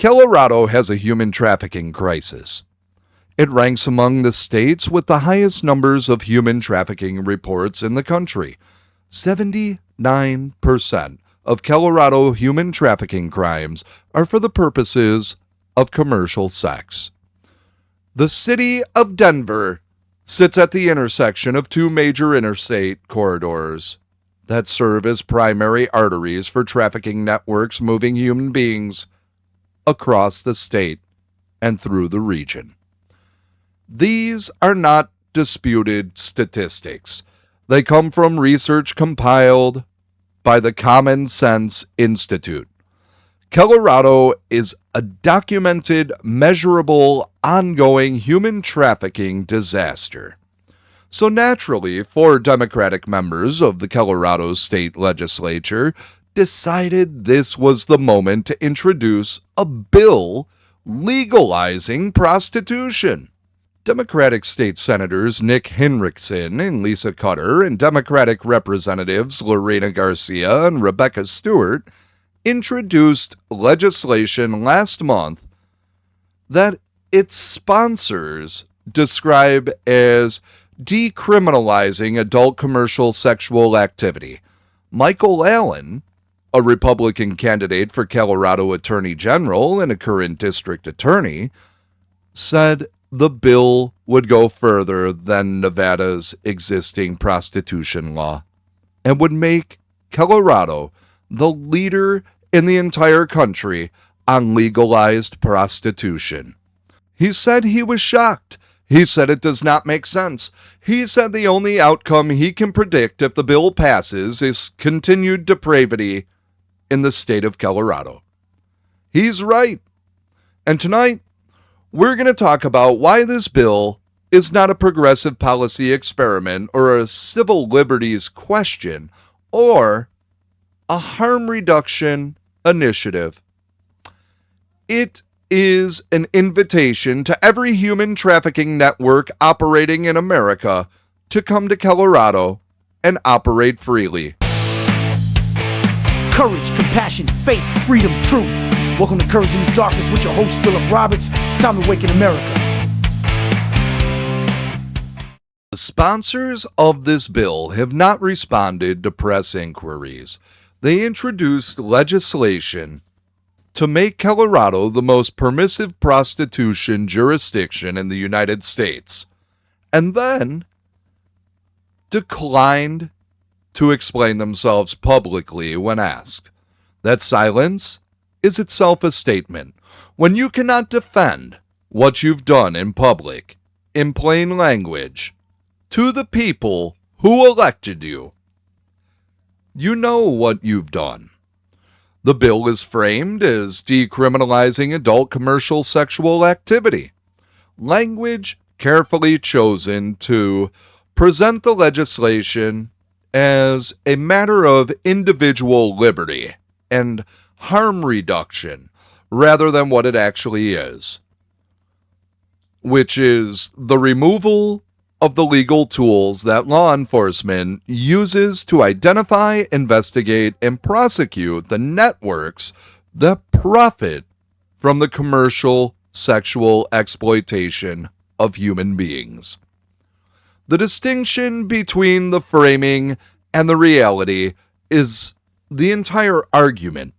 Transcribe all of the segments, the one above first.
Colorado has a human trafficking crisis. It ranks among the states with the highest numbers of human trafficking reports in the country. 79% of Colorado human trafficking crimes are for the purposes of commercial sex. The city of Denver sits at the intersection of two major interstate corridors that serve as primary arteries for trafficking networks moving human beings across the state and through the region. These are not disputed statistics. They come from research compiled by the Common Sense Institute. Colorado is a documented, measurable, ongoing human trafficking disaster. So naturally, 4 Democratic members of the Colorado State Legislature decided this was the moment to introduce a bill legalizing prostitution. Democratic state senators Nick Hinrichsen and Lisa Cutter and Democratic representatives Lorena Garcia and Rebecca Stewart introduced legislation last month that its sponsors describe as decriminalizing adult commercial sexual activity. Michael Allen, a Republican candidate for Colorado Attorney General and a current district attorney, said the bill would go further than Nevada's existing prostitution law and would make Colorado the leader in the entire country on legalized prostitution. He said he was shocked. He said it does not make sense. He said the only outcome he can predict if the bill passes is continued depravity in the state of Colorado. He's right. And tonight, we're going to talk about why this bill is not a progressive policy experiment or a civil liberties question or a harm reduction initiative. It is an invitation to every human trafficking network operating in America to come to Colorado and operate freely. Courage, compassion, faith, freedom, truth. Welcome to Courage in the Darkness with your host, Philip Roberts. It's time to awaken America. The sponsors of this bill have not responded to press inquiries. They introduced legislation to make Colorado the most permissive prostitution jurisdiction in the United States, and then declined to explain themselves publicly when asked. That silence is itself a statement. When you cannot defend what you've done in public, in plain language, to the people who elected you, you know what you've done. The bill is framed as decriminalizing adult commercial sexual activity. Language carefully chosen to present the legislation as a matter of individual liberty and harm reduction rather than what it actually is, which is the removal of the legal tools that law enforcement uses to identify, investigate, and prosecute the networks that profit from the commercial sexual exploitation of human beings. The distinction between the framing and the reality is the entire argument.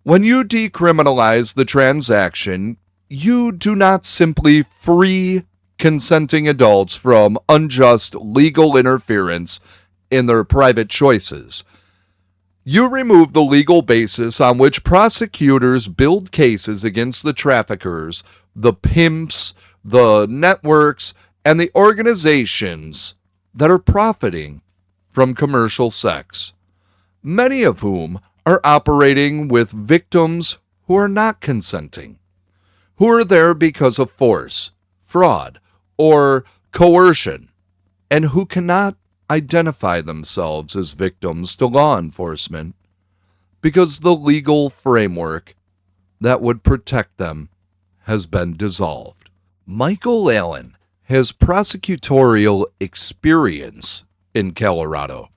When you decriminalize the transaction, you do not simply free consenting adults from unjust legal interference in their private choices. You remove the legal basis on which prosecutors build cases against the traffickers, the pimps, the networks, and the organizations that are profiting from commercial sex, many of whom are operating with victims who are not consenting, who are there because of force, fraud, or coercion, and who cannot identify themselves as victims to law enforcement because the legal framework that would protect them has been dissolved. Michael Allen has prosecutorial experience in Colorado.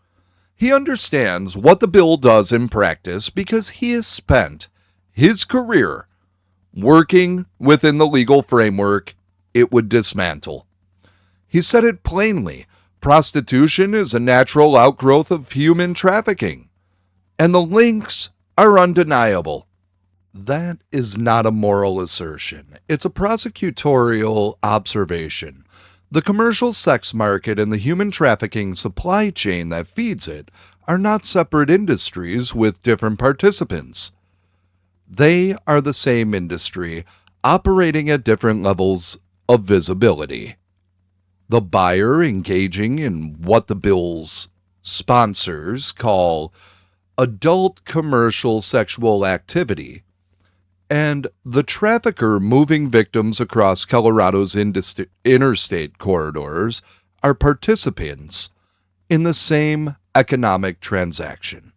He understands what the bill does in practice because he has spent his career working within the legal framework it would dismantle. He said it plainly: prostitution is a natural outgrowth of human trafficking, and the links are undeniable. That is not a moral assertion. It's a prosecutorial observation. The commercial sex market and the human trafficking supply chain that feeds it are not separate industries with different participants. They are the same industry, operating at different levels of visibility. The buyer engaging in what the bill's sponsors call adult commercial sexual activity, and the trafficker moving victims across Colorado's interstate corridors are participants in the same economic transaction.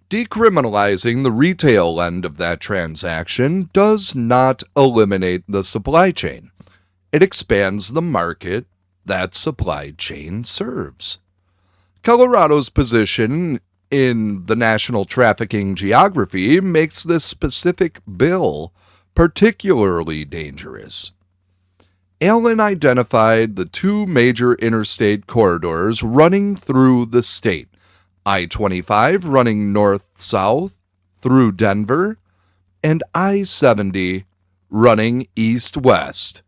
Decriminalizing the retail end of that transaction does not eliminate the supply chain. It expands the market that supply chain serves. Colorado's position in the national trafficking geography makes this specific bill particularly dangerous. Allen identified the two major interstate corridors running through the state: I-25 running north-south through Denver, and I-70 running east-west,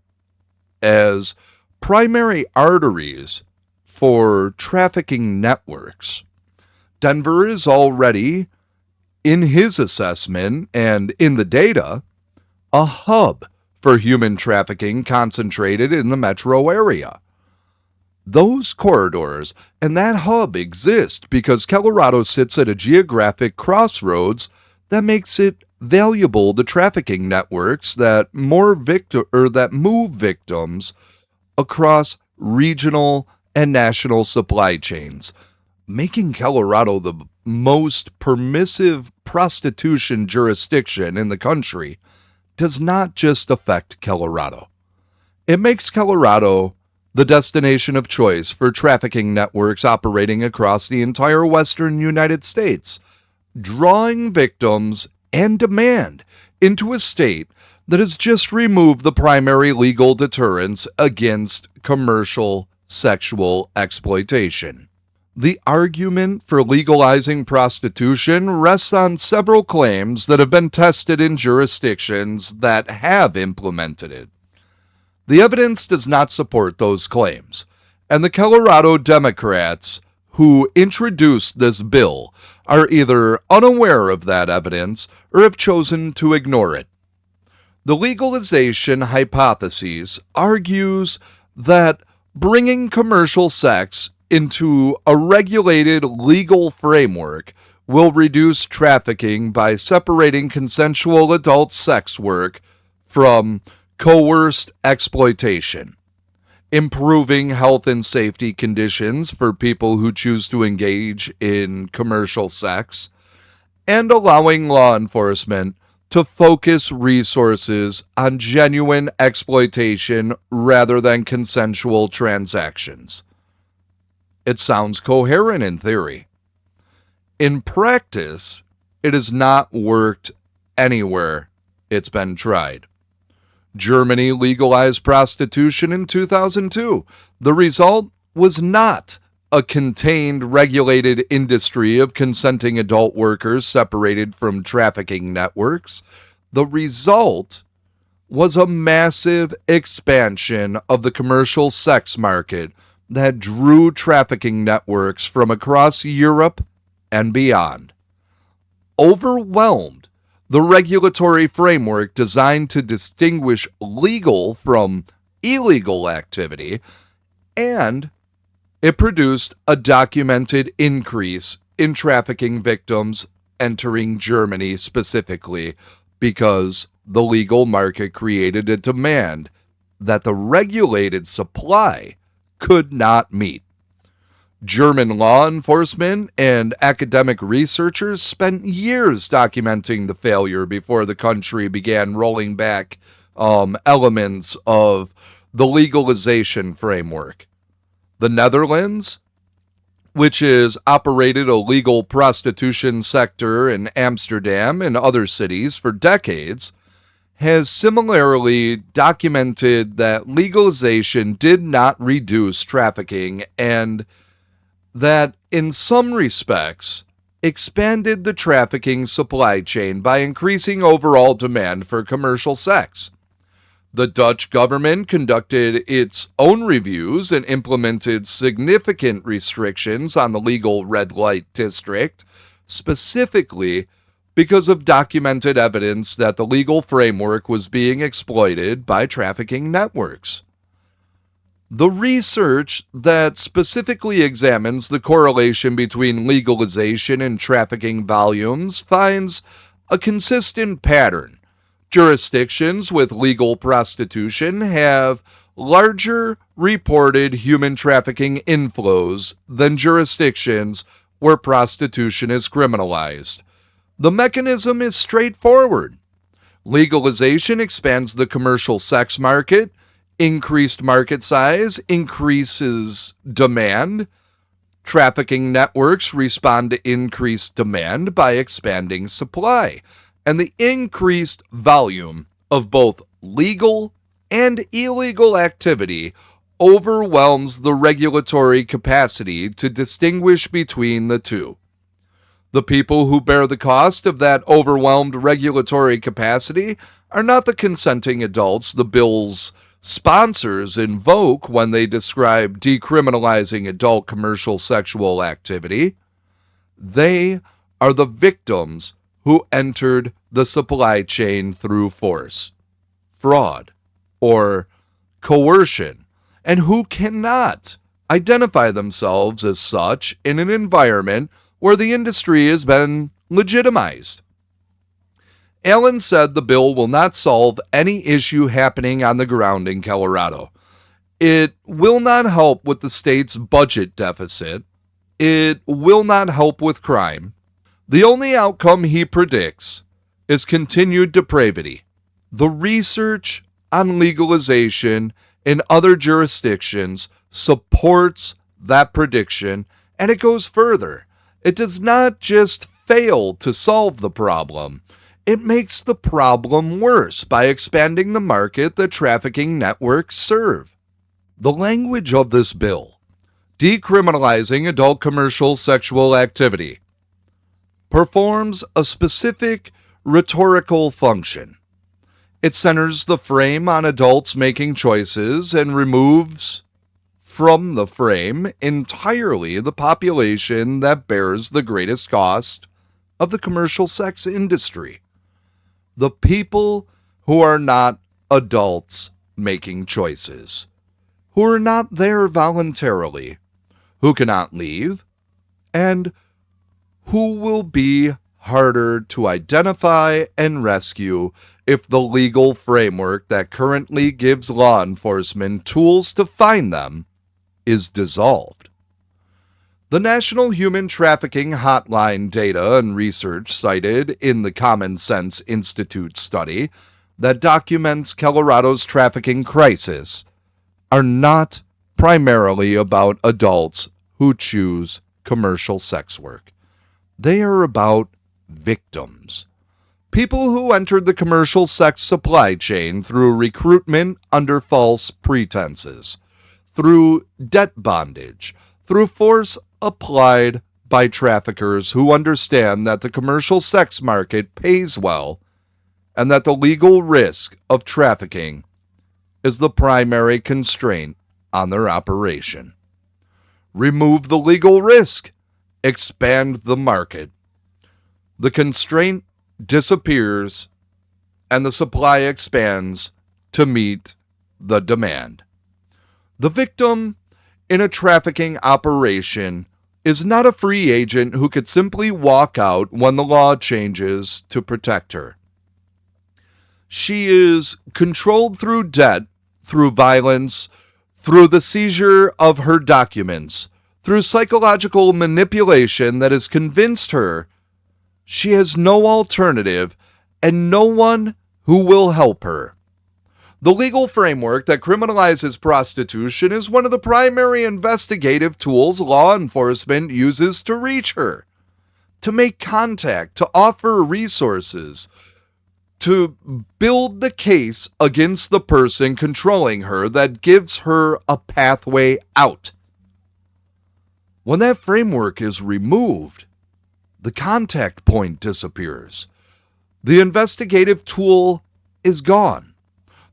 as primary arteries for trafficking networks. Denver is already, in his assessment and in the data, a hub for human trafficking concentrated in the metro area. Those corridors and that hub exist because Colorado sits at a geographic crossroads that makes it valuable to trafficking networks that move victims across regional and national supply chains, making Colorado the most permissive prostitution jurisdiction in the country. Does not just affect Colorado. It makes Colorado the destination of choice for trafficking networks operating across the entire western United States, drawing victims and demand into a state that has just removed the primary legal deterrence against commercial sexual exploitation. The argument for legalizing prostitution rests on several claims that have been tested in jurisdictions that have implemented it. The evidence does not support those claims, and the Colorado Democrats who introduced this bill are either unaware of that evidence or have chosen to ignore it. The legalization hypothesis argues that bringing commercial sex into a regulated legal framework will reduce trafficking by separating consensual adult sex work from coerced exploitation, improving health and safety conditions for people who choose to engage in commercial sex, and allowing law enforcement to focus resources on genuine exploitation rather than consensual transactions. It sounds coherent in theory. In practice, it has not worked anywhere it's been tried. Germany legalized prostitution in 2002. The result was not a contained, regulated industry of consenting adult workers separated from trafficking networks. The result was a massive expansion of the commercial sex market that drew trafficking networks from across Europe and beyond. Overwhelmed the regulatory framework designed to distinguish legal from illegal activity, and it produced a documented increase in trafficking victims entering Germany specifically because the legal market created a demand that the regulated supply could not meet. German law enforcement and academic researchers spent years documenting the failure before the country began rolling back elements of the legalization framework. The Netherlands, which has operated a legal prostitution sector in Amsterdam and other cities for decades, has similarly documented that legalization did not reduce trafficking and that, in some respects, expanded the trafficking supply chain by increasing overall demand for commercial sex. The Dutch government conducted its own reviews and implemented significant restrictions on the legal red light district, specifically because of documented evidence that the legal framework was being exploited by trafficking networks. The research that specifically examines the correlation between legalization and trafficking volumes finds a consistent pattern. Jurisdictions with legal prostitution have larger reported human trafficking inflows than jurisdictions where prostitution is criminalized. The mechanism is straightforward. Legalization expands the commercial sex market. Increased market size increases demand. Trafficking networks respond to increased demand by expanding supply. And the increased volume of both legal and illegal activity overwhelms the regulatory capacity to distinguish between the two. The people who bear the cost of that overwhelmed regulatory capacity are not the consenting adults the bill's sponsors invoke when they describe decriminalizing adult commercial sexual activity. They are the victims who entered the supply chain through force, fraud, or coercion, and who cannot identify themselves as such in an environment where the industry has been legitimized. Allen said the bill will not solve any issue happening on the ground in Colorado. It will not help with the state's budget deficit. It will not help with crime. The only outcome he predicts is continued depravity. The research on legalization in other jurisdictions supports that prediction, and it goes further. It does not just fail to solve the problem. It makes the problem worse by expanding the market that trafficking networks serve. The language of this bill, decriminalizing adult commercial sexual activity, performs a specific rhetorical function. It centers the frame on adults making choices and removes from the frame entirely the population that bears the greatest cost of the commercial sex industry. The people who are not adults making choices, who are not there voluntarily, who cannot leave, and who will be harder to identify and rescue if the legal framework that currently gives law enforcement tools to find them is dissolved. The National Human Trafficking Hotline data and research cited in the Common Sense Institute study that documents Colorado's trafficking crisis are not primarily about adults who choose commercial sex work. They are about victims. People who entered the commercial sex supply chain through recruitment under false pretenses, through debt bondage, through force applied by traffickers who understand that the commercial sex market pays well and that the legal risk of trafficking is the primary constraint on their operation. Remove the legal risk. Expand the market. The constraint disappears and the supply expands to meet the demand. The victim in a trafficking operation is not a free agent who could simply walk out when the law changes to protect her. She is controlled through debt, through violence, through the seizure of her documents, through psychological manipulation that has convinced her she has no alternative and no one who will help her. The legal framework that criminalizes prostitution is one of the primary investigative tools law enforcement uses to reach her, to make contact, to offer resources. to build the case against the person controlling her that gives her a pathway out. When that framework is removed, the contact point disappears. The investigative tool is gone.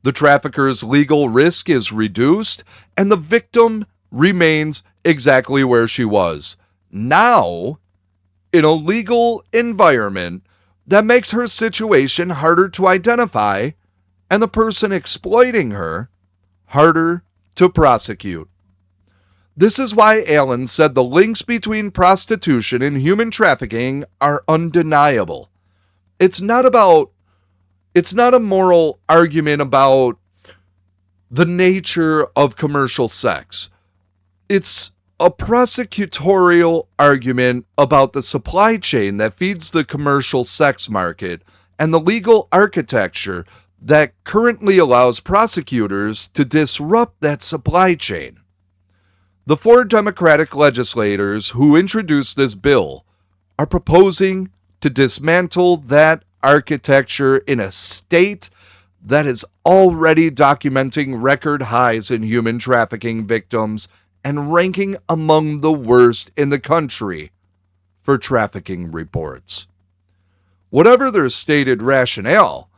The trafficker's legal risk is reduced, and the victim remains exactly where she was. Now, in a legal environment that makes her situation harder to identify and the person exploiting her harder to prosecute. This is why Allen said the links between prostitution and human trafficking are undeniable. It's not a moral argument about the nature of commercial sex. It's a prosecutorial argument about the supply chain that feeds the commercial sex market and the legal architecture that currently allows prosecutors to disrupt that supply chain. The 4 Democratic legislators who introduced this bill are proposing to dismantle that architecture in a state that is already documenting record highs in human trafficking victims and ranking among the worst in the country for trafficking reports. Whatever their stated rationale,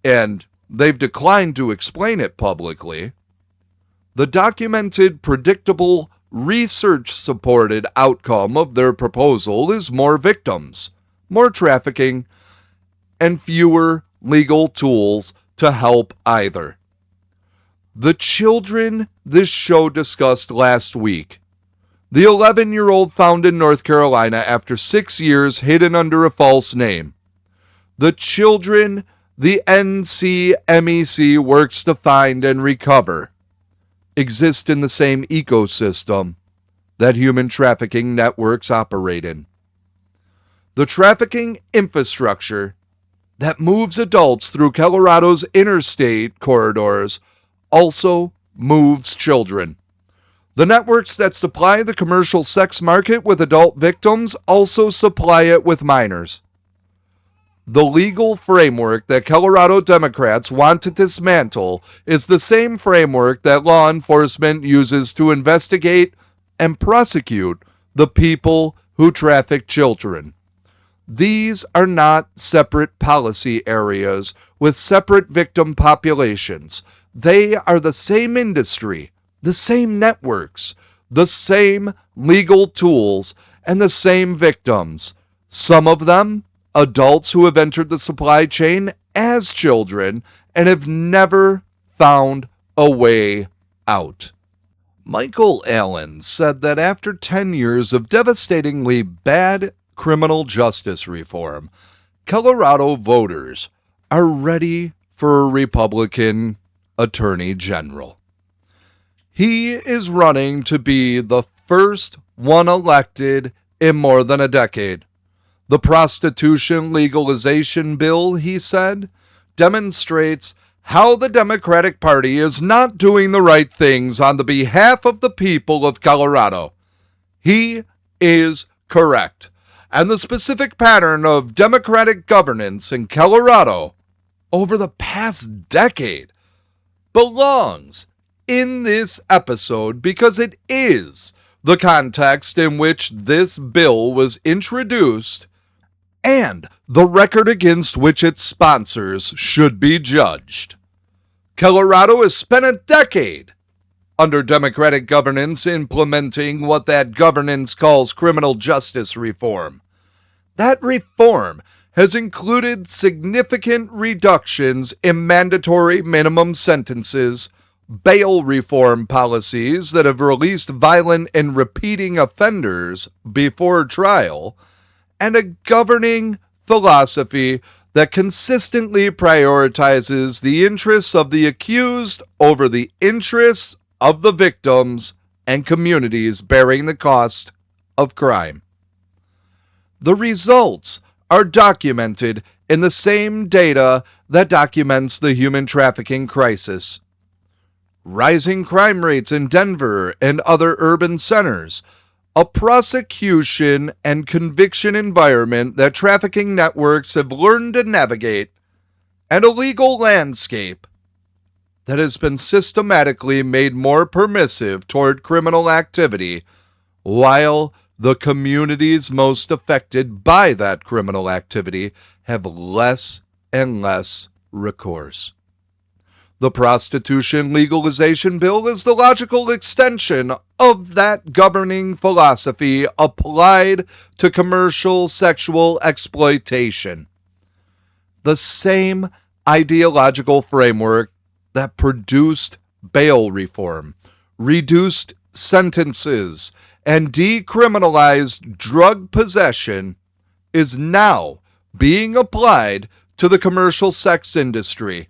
and they've declined to explain it publicly, the documented, predictable, research-supported outcome of their proposal is more victims, more trafficking, and fewer legal tools to help either. The children this show discussed last week, the 11-year-old found in North Carolina after 6 years hidden under a false name, the children the NCMEC works to find and recover, exist in the same ecosystem that human trafficking networks operate in. The trafficking infrastructure that moves adults through Colorado's interstate corridors also moves children. The networks that supply the commercial sex market with adult victims also supply it with minors. The legal framework that Colorado Democrats want to dismantle is the same framework that law enforcement uses to investigate and prosecute the people who traffic children. These are not separate policy areas with separate victim populations. They are the same industry, the same networks, the same legal tools, and the same victims. Some of them adults who have entered the supply chain as children and have never found a way out. Michael Allen said that after 10 years of devastatingly bad criminal justice reform, Colorado voters are ready for a Republican Attorney General. He is running to be the first one elected in more than a decade. The prostitution legalization bill, he said, demonstrates how the Democratic Party is not doing the right things on the behalf of the people of Colorado. He is correct. And the specific pattern of Democratic governance in Colorado over the past decade belongs in this episode because it is the context in which this bill was introduced and the record against which its sponsors should be judged. Colorado has spent a decade under Democratic governance implementing what that governance calls criminal justice reform. That reform has included significant reductions in mandatory minimum sentences, bail reform policies that have released violent and repeating offenders before trial, and a governing philosophy that consistently prioritizes the interests of the accused over the interests of the victims and communities bearing the cost of crime. The results are documented in the same data that documents the human trafficking crisis. Rising crime rates in Denver and other urban centers, a prosecution and conviction environment that trafficking networks have learned to navigate, and a legal landscape that has been systematically made more permissive toward criminal activity, while the communities most affected by that criminal activity have less and less recourse. The prostitution legalization bill is the logical extension of that governing philosophy applied to commercial sexual exploitation. The same ideological framework that produced bail reform, reduced sentences, and decriminalized drug possession is now being applied to the commercial sex industry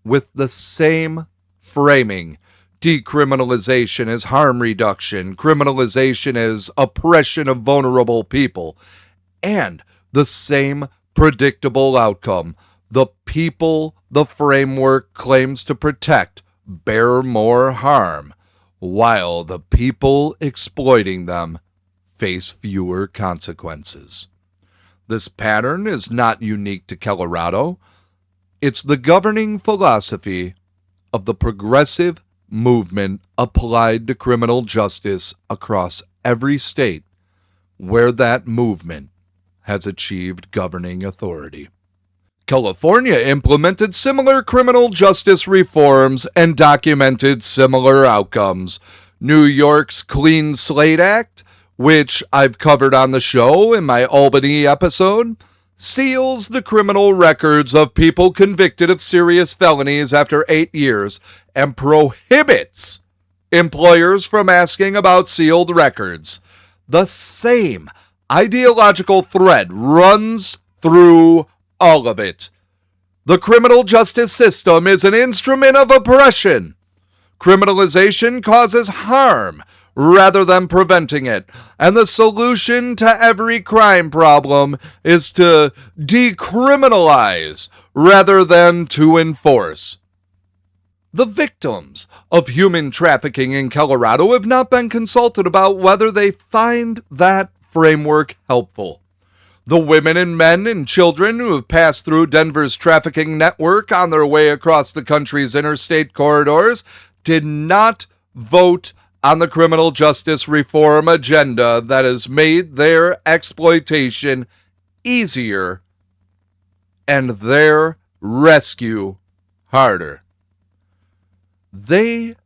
with the same framing. Decriminalization as harm reduction, criminalization as oppression of vulnerable people, and the same predictable outcome. The people the framework claims to protect bear more harm, while the people exploiting them face fewer consequences. This pattern is not unique to Colorado. It's the governing philosophy of the progressive movement applied to criminal justice across every state where that movement has achieved governing authority. California implemented similar criminal justice reforms and documented similar outcomes. New York's Clean Slate Act, which I've covered on the show in my Albany episode, seals the criminal records of people convicted of serious felonies after 8 years and prohibits employers from asking about sealed records. The same ideological thread runs through all of it. The criminal justice system is an instrument of oppression. Criminalization causes harm rather than preventing it, and the solution to every crime problem is to decriminalize rather than to enforce. The victims of human trafficking in Colorado have not been consulted about whether they find that framework helpful. The women and men and children who have passed through Denver's trafficking network on their way across the country's interstate corridors did not vote on the criminal justice reform agenda that has made their exploitation easier and their rescue harder. They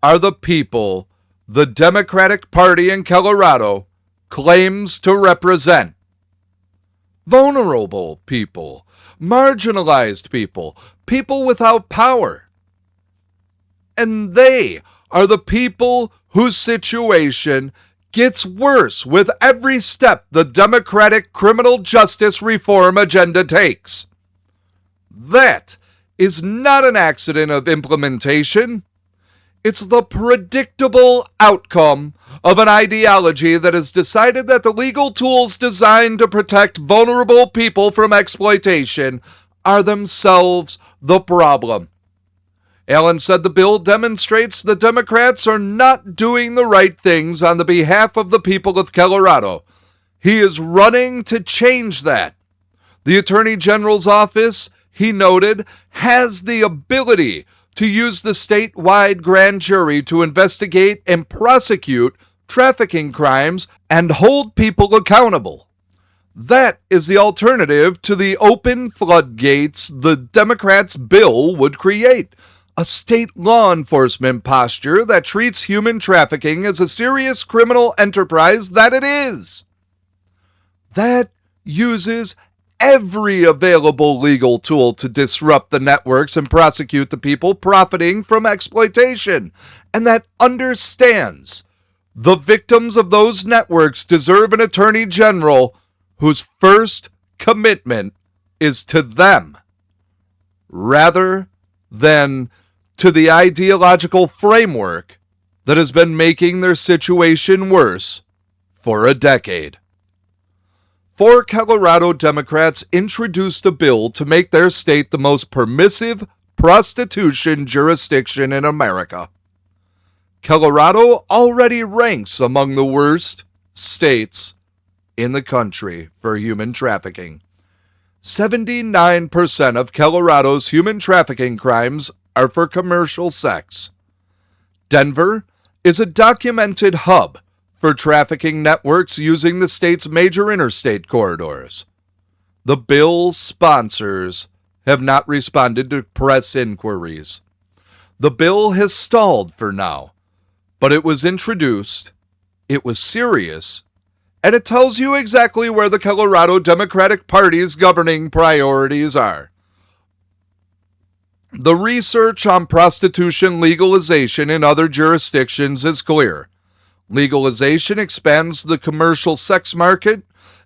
are the people the Democratic Party in Colorado claims to represent. Vulnerable people, marginalized people, people without power. And they are the people whose situation gets worse with every step the Democratic criminal justice reform agenda takes. That is not an accident of implementation. It's the predictable outcome of an ideology that has decided that the legal tools designed to protect vulnerable people from exploitation are themselves the problem. Allen said the bill demonstrates the Democrats are not doing the right things on the behalf of the people of Colorado. He is running to change that. The Attorney General's office, he noted, has the ability to use the statewide grand jury to investigate and prosecute trafficking crimes and hold people accountable. That is the alternative to the open floodgates the Democrats' bill would create. A state law enforcement posture that treats human trafficking as a serious criminal enterprise that it is. That uses every available legal tool to disrupt the networks and prosecute the people profiting from exploitation, and that understands the victims of those networks deserve an attorney general whose first commitment is to them, rather than to the ideological framework that has been making their situation worse for a decade. 4 Colorado Democrats introduced a bill to make their state the most permissive prostitution jurisdiction in America. Colorado already ranks among the worst states in the country for human trafficking. 79% of Colorado's human trafficking crimes are for commercial sex. Denver is a documented hub for trafficking networks using the state's major interstate corridors. The bill's sponsors have not responded to press inquiries. The bill has stalled for now, but it was introduced, it was serious, and it tells you exactly where the Colorado Democratic Party's governing priorities are. The research on prostitution legalization in other jurisdictions is clear. Legalization expands the commercial sex market.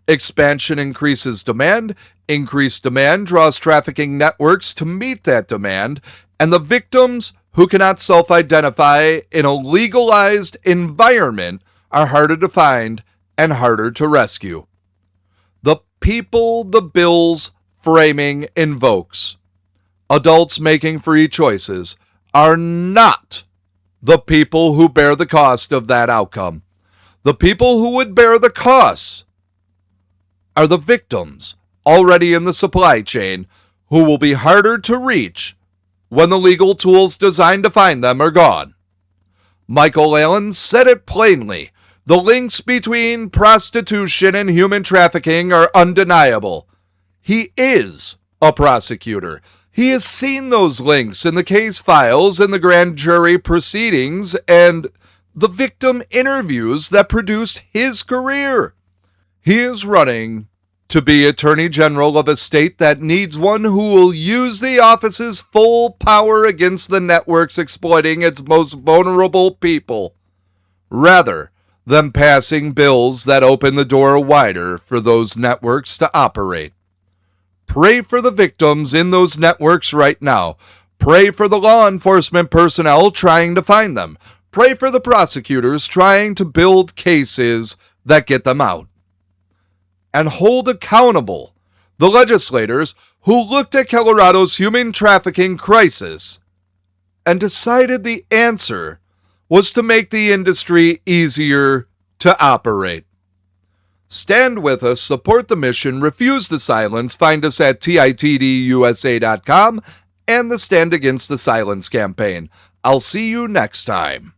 Expansion increases demand. Increased demand draws trafficking networks to meet that demand. And the victims who cannot self-identify in a legalized environment are harder to find and harder to rescue. The people the bill's framing invokes, adults making free choices, are not the people who bear the cost of that outcome. The people who would bear the costs are the victims already in the supply chain who will be harder to reach when the legal tools designed to find them are gone. Michael Allen said it plainly. The links between prostitution and human trafficking are undeniable. He is a prosecutor. He has seen those links in the case files and the grand jury proceedings and the victim interviews that produced his career. He is running to be Attorney General of a state that needs one who will use the office's full power against the networks exploiting its most vulnerable people, rather than passing bills that open the door wider for those networks to operate. Pray for the victims in those networks right now. Pray for the law enforcement personnel trying to find them. Pray for the prosecutors trying to build cases that get them out. And hold accountable the legislators who looked at Colorado's human trafficking crisis and decided the answer was to make the industry easier to operate. Stand with us, support the mission, refuse the silence. Find us at TITDUSA.com and the Stand Against the Silence campaign. I'll see you next time.